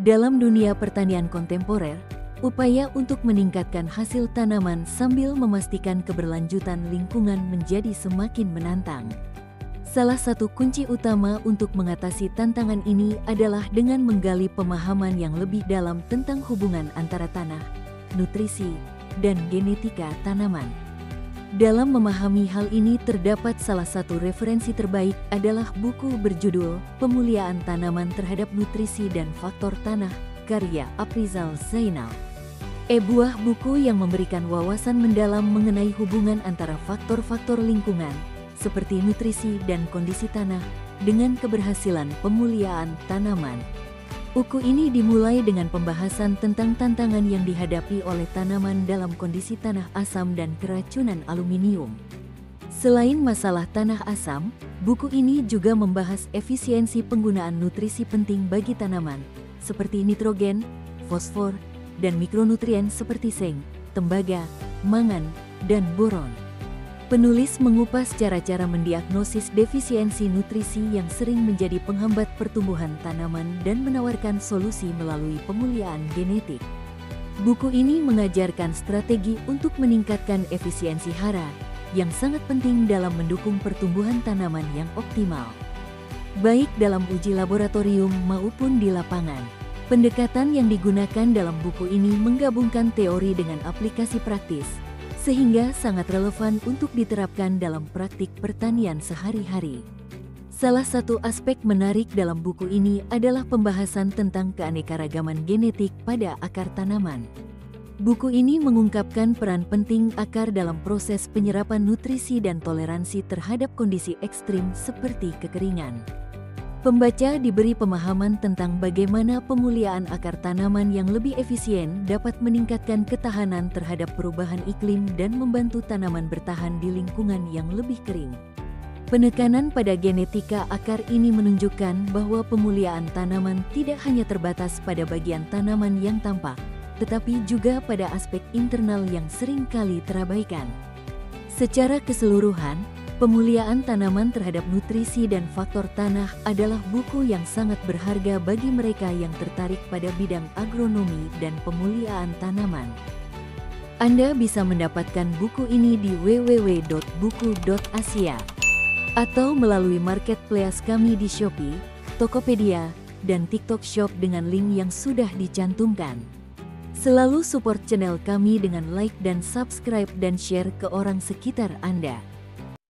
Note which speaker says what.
Speaker 1: Dalam dunia pertanian kontemporer, upaya untuk meningkatkan hasil tanaman sambil memastikan keberlanjutan lingkungan menjadi semakin menantang. Salah satu kunci utama untuk mengatasi tantangan ini adalah dengan menggali pemahaman yang lebih dalam tentang hubungan antara tanah, nutrisi, dan genetika tanaman. Dalam memahami hal ini terdapat salah satu referensi terbaik adalah buku berjudul Pemuliaan Tanaman Terhadap Nutrisi dan Faktor Tanah, karya Afrizal Zainal. Buah buku yang memberikan wawasan mendalam mengenai hubungan antara faktor-faktor lingkungan, seperti nutrisi dan kondisi tanah, dengan keberhasilan pemuliaan tanaman. Buku ini dimulai dengan pembahasan tentang tantangan yang dihadapi oleh tanaman dalam kondisi tanah asam dan keracunan aluminium. Selain masalah tanah asam, buku ini juga membahas efisiensi penggunaan nutrisi penting bagi tanaman, seperti nitrogen, fosfor, dan mikronutrien seperti seng, tembaga, mangan, dan boron. Penulis mengupas cara-cara mendiagnosis defisiensi nutrisi yang sering menjadi penghambat pertumbuhan tanaman dan menawarkan solusi melalui pemuliaan genetik. Buku ini mengajarkan strategi untuk meningkatkan efisiensi hara, yang sangat penting dalam mendukung pertumbuhan tanaman yang optimal, baik dalam uji laboratorium maupun di lapangan. Pendekatan yang digunakan dalam buku ini menggabungkan teori dengan aplikasi praktis, sehingga sangat relevan untuk diterapkan dalam praktik pertanian sehari-hari. Salah satu aspek menarik dalam buku ini adalah pembahasan tentang keanekaragaman genetik pada akar tanaman. Buku ini mengungkapkan peran penting akar dalam proses penyerapan nutrisi dan toleransi terhadap kondisi ekstrim seperti kekeringan. Pembaca diberi pemahaman tentang bagaimana pemuliaan akar tanaman yang lebih efisien dapat meningkatkan ketahanan terhadap perubahan iklim dan membantu tanaman bertahan di lingkungan yang lebih kering. Penekanan pada genetika akar ini menunjukkan bahwa pemuliaan tanaman tidak hanya terbatas pada bagian tanaman yang tampak, tetapi juga pada aspek internal yang sering kali terabaikan. Secara keseluruhan, Pemuliaan Tanaman Terhadap Nutrisi dan Faktor Tanah adalah buku yang sangat berharga bagi mereka yang tertarik pada bidang agronomi dan pemuliaan tanaman. Anda bisa mendapatkan buku ini di www.buku.asia atau melalui marketplace kami di Shopee, Tokopedia, dan TikTok Shop dengan link yang sudah dicantumkan. Selalu support channel kami dengan like dan subscribe dan share ke orang sekitar Anda.